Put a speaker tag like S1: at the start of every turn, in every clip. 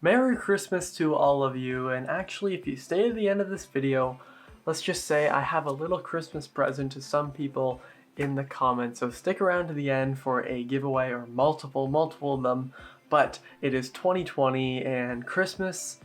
S1: Merry Christmas to all of you, and actually if you stay to the end of this video, let's just say I have a little Christmas present to some people in the comments, so stick around to the end for a giveaway or multiple of them. But it is 2020 and Christmas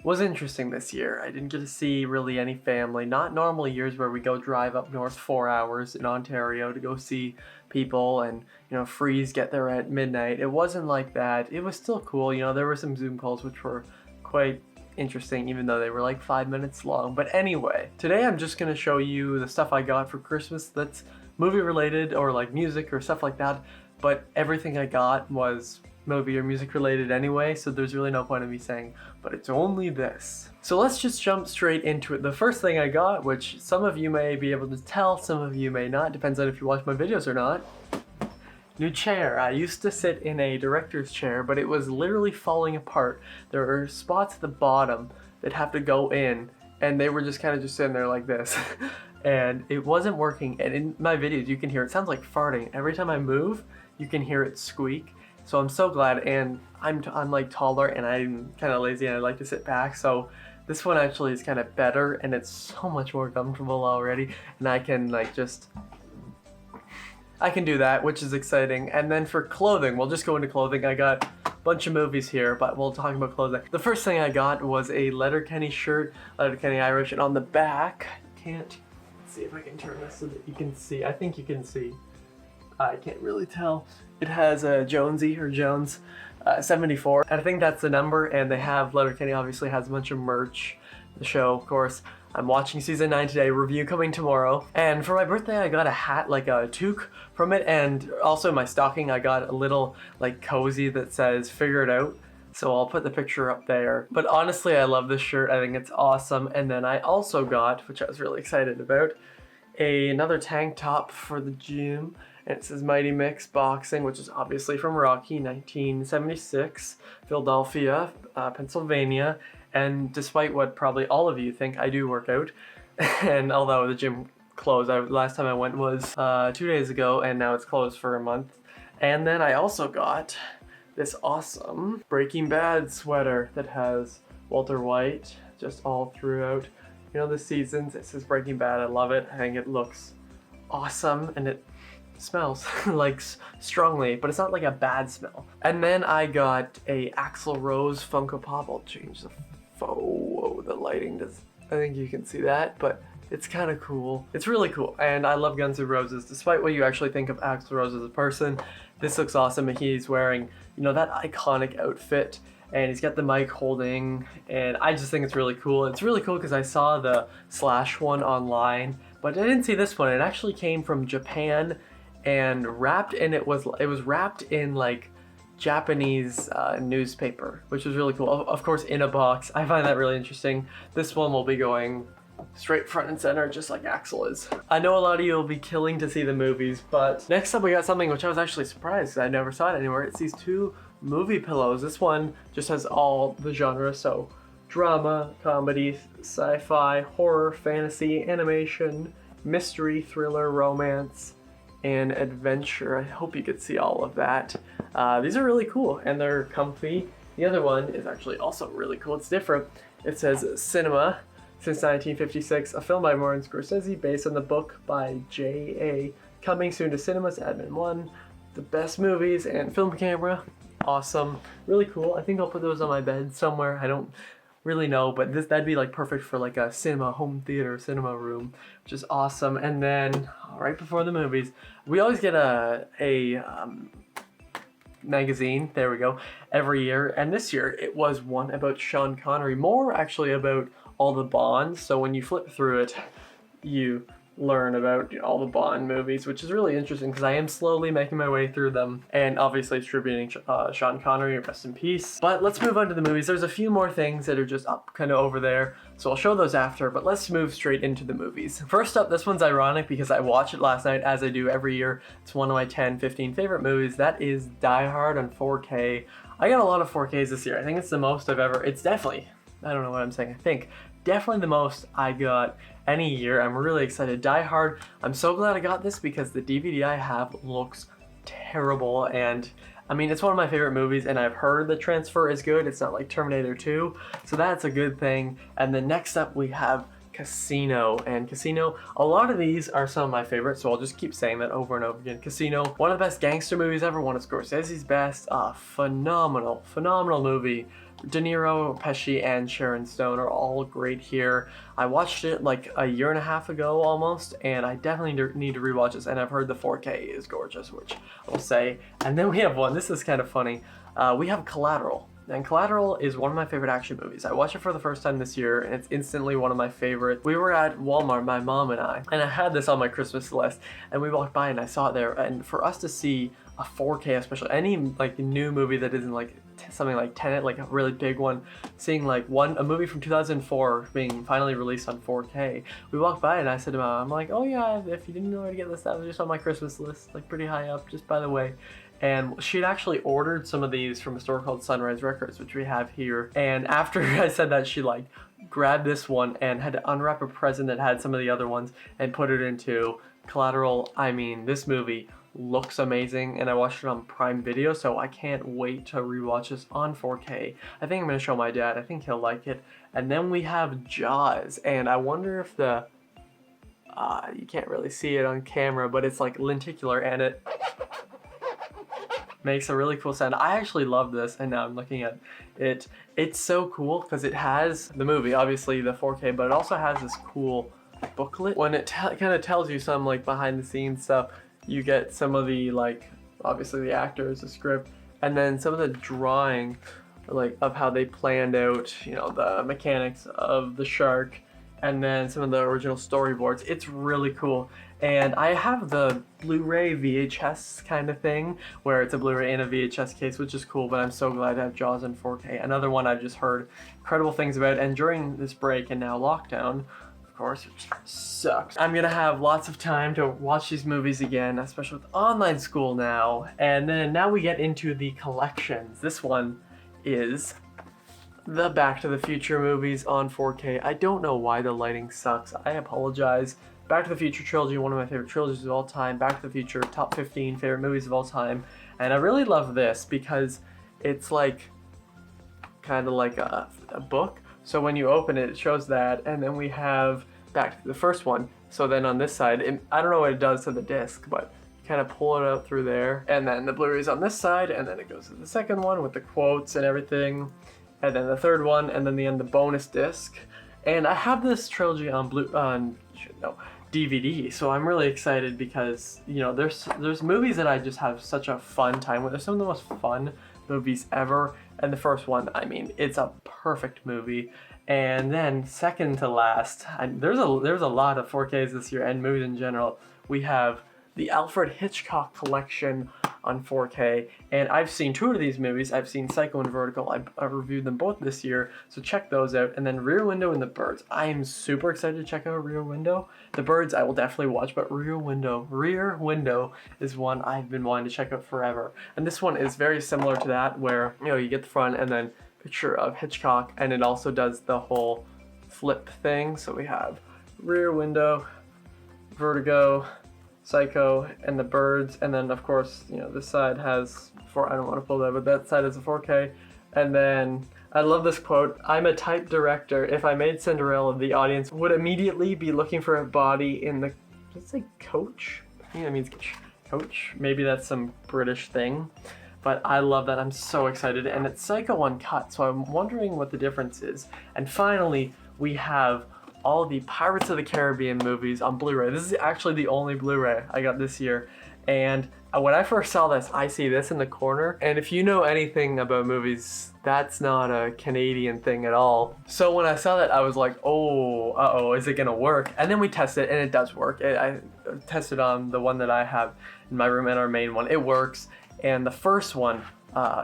S1: was interesting this year. I didn't get to see really any family, not normal years where we go drive up north 4 hours in Ontario to go see people and, freeze, get there at midnight. It wasn't like that. It was still cool. There were some Zoom calls which were quite interesting, even though they were like 5 minutes long. But anyway, today I'm just gonna show you the stuff I got for Christmas that's movie related or like music or stuff like that, but everything I got was movie or music related anyway, so there's really no point in me saying, but it's only this. So let's just jump straight into it. The first thing I got, which some of you may be able to tell, some of you may not, depends on if you watch my videos or not. New chair. I used to sit in a director's chair, but it was literally falling apart. There are spots at the bottom that have to go in, and they were just kind of just sitting there like this. And it wasn't working, and in my videos you can hear it sounds like farting. Every time I move, you can hear it squeak. So I'm so glad, and I'm like taller and I'm kind of lazy and I like to sit back, so this one actually is kind of better and it's so much more comfortable already, and I can I can do that, which is exciting. And then for clothing, we'll just go into clothing. I got a bunch of movies here, but we'll talk about clothing. The first thing I got was a Letterkenny shirt, Letterkenny Irish, and on the back, let's see if I can turn this so that you can see. I think you can see. I can't really tell. It has a Jonesy or Jones 74, and I think that's the number, and they have, Letterkenny obviously has a bunch of merch. The show, of course. I'm watching season 9 today, review coming tomorrow. And for my birthday I got a hat, like a toque from it, and also in my stocking I got a little like cozy that says figure it out. So I'll put the picture up there. But honestly, I love this shirt. I think it's awesome. And then I also got, which I was really excited about, another tank top for the gym. And it says Mighty Mix Boxing, which is obviously from Rocky, 1976, Philadelphia, Pennsylvania. And despite what probably all of you think, I do work out. And although the gym closed, last time I went was 2 days ago, and now it's closed for a month. And then I also got this awesome Breaking Bad sweater that has Walter White just all throughout, the seasons. It says Breaking Bad. I love it. I think it looks awesome, and it smells like strongly, but it's not like a bad smell. And then I got a Axl Rose Funko Pop. I'll change the the lighting does, I think you can see that, but it's kind of cool. It's really cool, and I love Guns N' Roses. Despite what you actually think of Axl Rose as a person, this looks awesome. He's wearing, that iconic outfit, and he's got the mic holding, and I just think it's really cool. It's really cool because I saw the Slash one online, but I didn't see this one. It actually came from Japan and wrapped, and it was wrapped in like Japanese newspaper, which was really cool. Of course, in a box. I find that really interesting. This one will be going straight front and center, just like Axl is. I know a lot of you will be killing to see the movies, but next up we got something which I was actually surprised. I never saw it anywhere. It's these two movie pillows. This one just has all the genres, so drama, comedy, sci-fi, horror, fantasy, animation, mystery, thriller, romance, and adventure. I hope you could see all of that. These are really cool and they're comfy. The other one is actually also really cool. It's different. It says Cinema since 1956, a film by Martin Scorsese based on the book by J.A. Coming soon to cinemas, Admin 1. The best movies and film camera. Awesome. Really cool. I think I'll put those on my bed somewhere. I don't really know, but that'd be like perfect for like a cinema, home theater, cinema room, which is awesome. And then right before the movies, we always get a magazine, there we go, every year. And this year it was one about Sean Connery, more actually about all the Bonds. So when you flip through it, you learn about all the Bond movies, which is really interesting because I am slowly making my way through them, and obviously distributing Sean Connery, rest in peace. But let's move on to the movies. There's a few more things that are just up kind of over there, so I'll show those after, but let's move straight into the movies. First up, this one's ironic because I watched it last night, as I do every year. It's one of my 10-15 favorite movies. That is Die Hard on 4K. I got a lot of 4Ks this year. I think it's the most I've ever, it's definitely, I don't know what I'm saying, I think definitely the most I got any year. I'm really excited. Die Hard, I'm so glad I got this because the DVD I have looks terrible, and I mean, it's one of my favorite movies, and I've heard the transfer is good. It's not like Terminator 2, so that's a good thing. And then next up we have Casino. And Casino, a lot of these are some of my favorites, so I'll just keep saying that over and over again. Casino, one of the best gangster movies ever, one of Scorsese's best. Phenomenal movie. De Niro, Pesci, and Sharon Stone are all great here. I watched it like a year and a half ago almost, and I definitely need to rewatch this, and I've heard the 4K is gorgeous, which I will say. And then we have one, this is kind of funny, we have Collateral. And Collateral is one of my favorite action movies. I watched it for the first time this year, and it's instantly one of my favorites. We were at Walmart, my mom and I had this on my Christmas list, and we walked by and I saw it there. And for us to see a 4K, especially any like new movie that isn't like something like Tenet, like a really big one, seeing like a movie from 2004 being finally released on 4K, we walked by and I said to Mom, I'm like, oh yeah, if you didn't know where to get this, that was just on my Christmas list, like pretty high up, just by the way. And she had actually ordered some of these from a store called Sunrise Records, which we have here. And after I said that, she like grabbed this one and had to unwrap a present that had some of the other ones and put it into Collateral. I mean, this movie looks amazing, and I watched it on Prime Video, so I can't wait to rewatch this on 4K. I think I'm gonna show my dad. I think he'll like it. And then we have Jaws, and I wonder if the you can't really see it on camera, but it's like lenticular, and it makes a really cool sound. I actually love this, and now I'm looking at it. It's so cool because it has the movie, obviously the 4K, but it also has this cool booklet. When it kind of tells you some like behind the scenes stuff, you get some of the like, obviously the actors, the script, and then some of the drawing like of how they planned out, you know, the mechanics of the shark, and then some of the original storyboards. It's really cool. And I have the Blu-ray VHS kind of thing, where it's a Blu-ray in a VHS case, which is cool, but I'm so glad to have Jaws in 4K. Another one I've just heard incredible things about, and during this break and now lockdown, of course, which sucks, I'm gonna have lots of time to watch these movies again, especially with online school now. And then now we get into the collections. This one is the Back to the Future movies on 4K. I don't know why the lighting sucks. I apologize. Back to the Future trilogy, one of my favorite trilogies of all time. Back to the Future, top 15 favorite movies of all time. And I really love this because it's like kind of like a book. So when you open it, it shows that, and then we have back to the first one. So then on this side, I don't know what it does to the disc, but you kind of pull it out through there, and then the Blu-ray's on this side, and then it goes to the second one with the quotes and everything, and then the third one, and then the bonus disc. And I have this trilogy on DVD, so I'm really excited because, you know, there's movies that I just have such a fun time with. They're some of the most fun movies ever, and the first one, I mean, it's a perfect movie. And then second to last, there's a lot of 4Ks this year and movies in general. We have the Alfred Hitchcock collection on 4K, and I've seen two of these movies. I've seen Psycho and Vertigo. I reviewed them both this year, so check those out. And then Rear Window and The Birds. I am super excited to check out Rear Window. The Birds I will definitely watch, but Rear Window is one I've been wanting to check out forever. And this one is very similar to that, where, you know, you get the front and then picture of Hitchcock, and it also does the whole flip thing. So we have Rear Window, Vertigo, Psycho, and The Birds, and then of course, you know, this side has I don't want to pull that, but that side is a 4K. And then I love this quote: "I'm a type director. If I made Cinderella, the audience would immediately be looking for a body in the," does it say coach? I think that means coach. Maybe that's some British thing. But I love that. I'm so excited. And it's Psycho Uncut, so I'm wondering what the difference is. And finally, we have all the Pirates of the Caribbean movies on Blu-ray. This is actually the only Blu-ray I got this year. And when I first saw this, I see this in the corner. And if you know anything about movies, that's not a Canadian thing at all. So when I saw that, I was like, oh, uh-oh, is it gonna work? And then we tested it, and it does work. I tested on the one that I have in my room and our main one. It works. And the first one,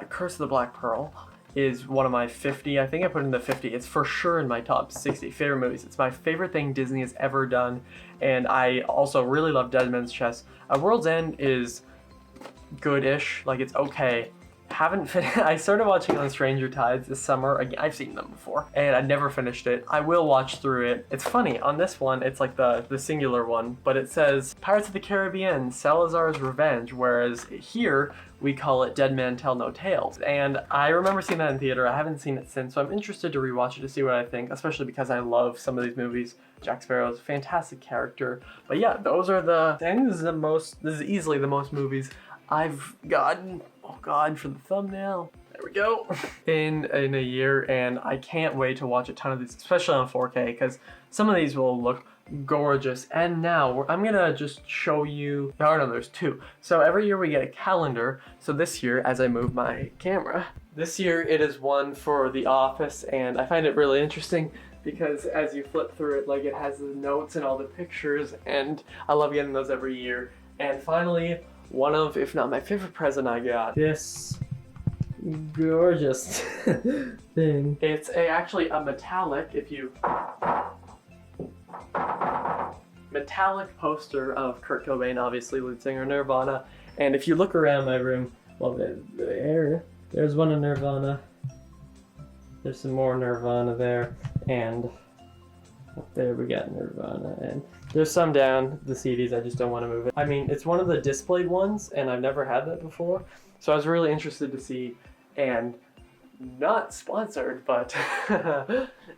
S1: Curse of the Black Pearl, is one of my 50, I think I put it in the 50. It's for sure in my top 60 favorite movies. It's my favorite thing Disney has ever done. And I also really love Dead Man's Chest. World's End is good-ish, like it's okay. haven't I started watching on Stranger Tides this summer. Again, I've seen them before, and I never finished it. I will watch through it. It's funny, on this one, it's like the singular one, but it says Pirates of the Caribbean, Salazar's Revenge, whereas here, we call it Dead Man Tell No Tales. And I remember seeing that in theater. I haven't seen it since, so I'm interested to rewatch it to see what I think, especially because I love some of these movies. Jack Sparrow is a fantastic character. But yeah, those are the things. This is easily the most movies I've gotten. Oh God, for the thumbnail. There we go. In a year, and I can't wait to watch a ton of these, especially on 4K, because some of these will look gorgeous. And now I'm gonna just show you, no, there's two. So every year we get a calendar. So this year, as I move my camera, this year it is one for The Office, and I find it really interesting because as you flip through it, like, it has the notes and all the pictures, and I love getting those every year. And finally, one of, if not my favorite present I got, this gorgeous thing. It's actually a metallic, metallic poster of Kurt Cobain, obviously lead singer of Nirvana. And if you look around my room, well, there's one of Nirvana. There's some more Nirvana there, and up there we got Nirvana, and there's some down the CDs. I just don't want to move it. I mean, it's one of the displayed ones, and I've never had that before, so I was really interested to see. And not sponsored, but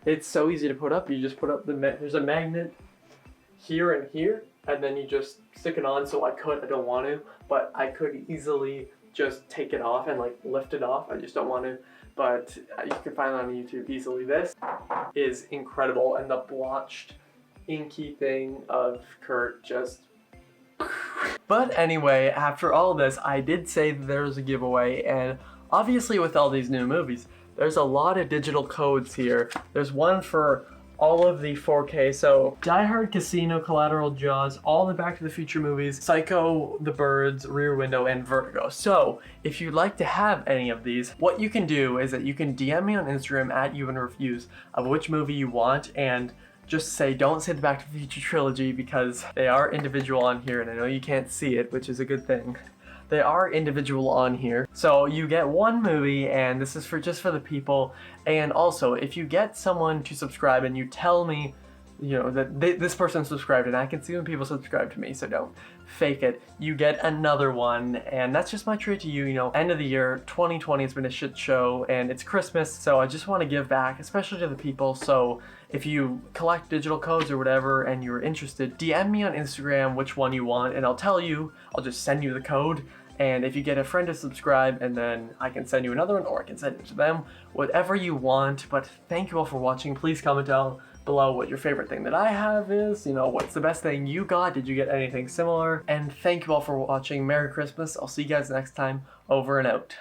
S1: it's so easy to put up. You just put up there's a magnet here and here, and then you just stick it on. So I don't want to, but I could easily just take it off and like lift it off. I just don't want to, but you can find it on YouTube easily. This is incredible, and the blotched inky thing of Kurt just... But anyway, after all this, I did say that there was a giveaway, and obviously with all these new movies, there's a lot of digital codes here. There's one for all of the 4K, so Die Hard, Casino, Collateral, Jaws, all the Back to the Future movies, Psycho, The Birds, Rear Window, and Vertigo. So if you'd like to have any of these, what you can do is that you can DM me on Instagram at @YouVanReviews of which movie you want, and just don't say the Back to the Future trilogy, because they are individual on here, and I know you can't see it, which is a good thing. They are individual on here. So you get one movie, and this is just for the people. And also, if you get someone to subscribe and you tell me, you know, that this person subscribed, and I can see when people subscribe to me, so don't fake it, you get another one. And that's just my treat to you. You know, end of the year, 2020 has been a shit show, and it's Christmas, so I just want to give back, especially to the people. So if you collect digital codes or whatever and you're interested, DM me on Instagram which one you want, and I'll tell you, I'll just send you the code. And if you get a friend to subscribe, and then I can send you another one, or I can send it to them, whatever you want. But thank you all for watching. Please comment down below what your favorite thing that I have is. You know, what's the best thing you got? Did you get anything similar? And thank you all for watching. Merry Christmas. I'll see you guys next time. Over and out.